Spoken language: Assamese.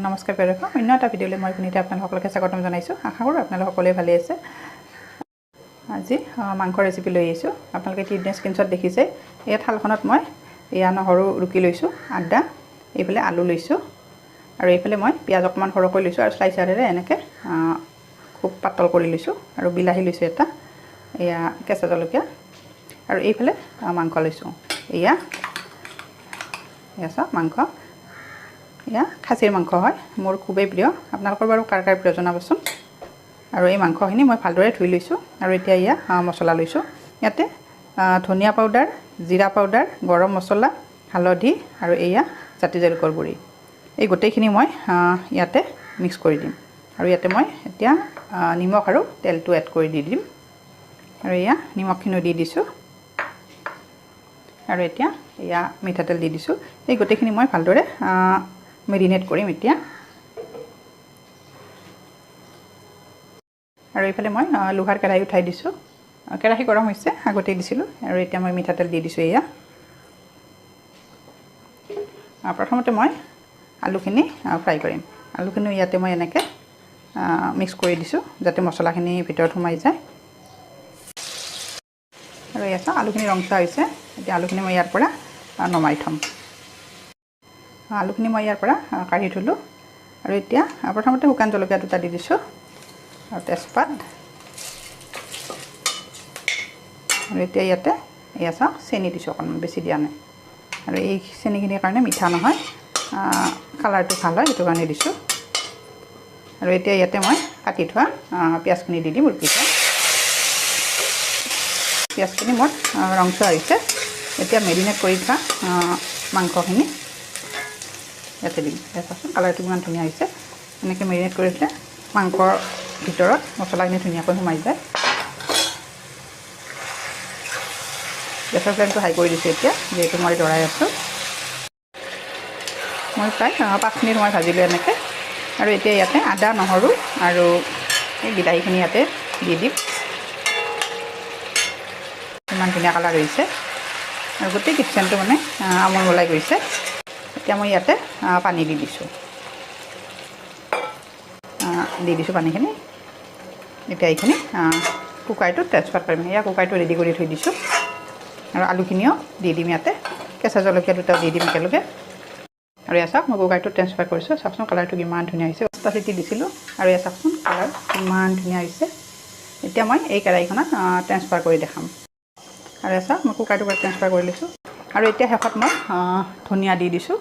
নমস্কাৰ প্ৰিয় দৰ্শক, অন্য এটা ভিডিঅ'লৈ মই পুনিতে আপোনালোকলৈকে স্বাগতম জনাইছোঁ। আশা কৰোঁ আপোনালোক সকলোৱে ভালে আছে। আজি মাংস ৰেচিপি লৈ আহিছোঁ। আপোনালোকে টিভিৰ স্ক্ৰীনশ্বট দেখিছে। এই থালখনত মই নহৰু ৰুকি লৈছোঁ, আদা, এইফালে আলু লৈছোঁ আৰু এইফালে মই পিঁয়াজ অকণমান সৰহকৈ লৈছোঁ আৰু স্লাইচাৰেৰে এনেকৈ খুব পাতল কৰি লৈছোঁ আৰু বিলাহী লৈছোঁ এটা, এয়া কেঁচা জলকীয়া আৰু এইফালে মাংস লৈছোঁ। এয়া চাওক মাংস, এয়া খাচীৰ মাংস হয়, মোৰ খুবেই প্ৰিয়। আপোনালোকৰ বাৰু কাৰ কাৰ প্ৰিয় জনাবচোন। আৰু এই মাংসখিনি মই ভালদৰে ধুই লৈছোঁ আৰু এতিয়া এয়া মছলা লৈছোঁ। ইয়াতে ধনিয়া পাউডাৰ, জিৰা পাউডাৰ, গৰম মছলা, হালধি আৰু এয়া জাতি জালুকৰ গুড়ি, এই গোটেইখিনি মই ইয়াতে মিক্স কৰি দিম। আৰু ইয়াতে মই এতিয়া নিমখ আৰু তেলটো এড কৰি দি দিম আৰু এয়া নিমখখিনিও দি দিছোঁ আৰু এতিয়া এয়া মিঠাতেল দি দিছোঁ। এই গোটেইখিনি মই ভালদৰে মেৰিনেট কৰিম এতিয়া। আৰু এইফালে মই লোহাৰ কেৰাহী উঠাই দিছোঁ। কেৰাহী গৰম হৈছে, আগতেই দিছিলোঁ আৰু এতিয়া মই মিঠাতেল দি দিছোঁ। এয়া প্ৰথমতে মই আলুখিনি ফ্ৰাই কৰিম। আলুখিনি ইয়াতে মই এনেকৈ মিক্স কৰি দিছোঁ যাতে মছলাখিনি ভিতৰত সোমাই যায়। আৰু এয়া চাওক আলুখিনি ৰংচোৱা হৈছে। এতিয়া আলুখিনি মই ইয়াৰ পৰা নমাই থ'ম। আলুখিনি মই ইয়াৰ পৰা কাঢ়ি থ'লোঁ আৰু এতিয়া প্ৰথমতে শুকান জলকীয়া দুটা দি দিছোঁ আৰু তেজপাত। আৰু এতিয়া ইয়াতে এয়া চাওক চেনি দিছোঁ অকণমান, বেছি দিয়া নাই। আৰু এই চেনিখিনিৰ কাৰণে মিঠা নহয়, কালাৰটো ভাল হয়, সেইটো কাৰণে দিছোঁ। আৰু এতিয়া ইয়াতে মই কাটি থোৱা পিঁয়াজখিনি দি দিম ৰুকি থোৱা। পিঁয়াজখিনি মোৰ ৰংচোৱা হৈছে। এতিয়া মেৰিনেট কৰি থোৱা মাংসখিনি ইয়াতে দিম। চাওকচোন কালাৰটো ইমান ধুনীয়া হৈছে। এনেকৈ মেৰিনেট কৰিলে মাংসৰ ভিতৰত মছলাখিনি ধুনীয়াকৈ সোমাই যায়। গেছৰ ফ্লেমটো হাই কৰি দিছোঁ এতিয়া, যিহেতু মই লৰাই আছোঁ। মই প্ৰায় 5 মিনিট মই ভাজিলোঁ এনেকৈ। আৰু এতিয়া ইয়াতে আদা, নহৰু আৰু এই বিলাহীখিনি ইয়াতে দি দিম। ইমান ধুনীয়া কালাৰ হৈছে আৰু গোটেই কিটচেনটো মানে আমোল ওলাই গৈছে। এতিয়া মই ইয়াতে পানী দি দিছোঁ পানীখিনি। এতিয়া এইখিনি কুকাৰটোত ট্ৰান্সফাৰ কৰিম। এয়া কুকাৰটো ৰেডি কৰি থৈ দিছোঁ আৰু আলুখিনিও দি দিম ইয়াতে, কেঁচা জলকীয়া দুটাও দি দিম একেলগে। আৰু এয়া চাওক মই কুকাৰটোত ট্ৰান্সফাৰ কৰিছোঁ। চাওকচোন কালাৰটো কিমান ধুনীয়া হৈছে। 5টা চিটি দিছিলোঁ আৰু এয়া চাওকচোন কালাৰ ইমান ধুনীয়া হৈছে। এতিয়া মই এই কেৰাহীখনত ট্ৰান্সফাৰ কৰি দেখাম। আৰু এয়া চাওক মই কুকাৰটোৰ পৰা ট্ৰান্সফাৰ কৰি লৈছোঁ আৰু এতিয়া শেষত মই ধনিয়া দি দিছোঁ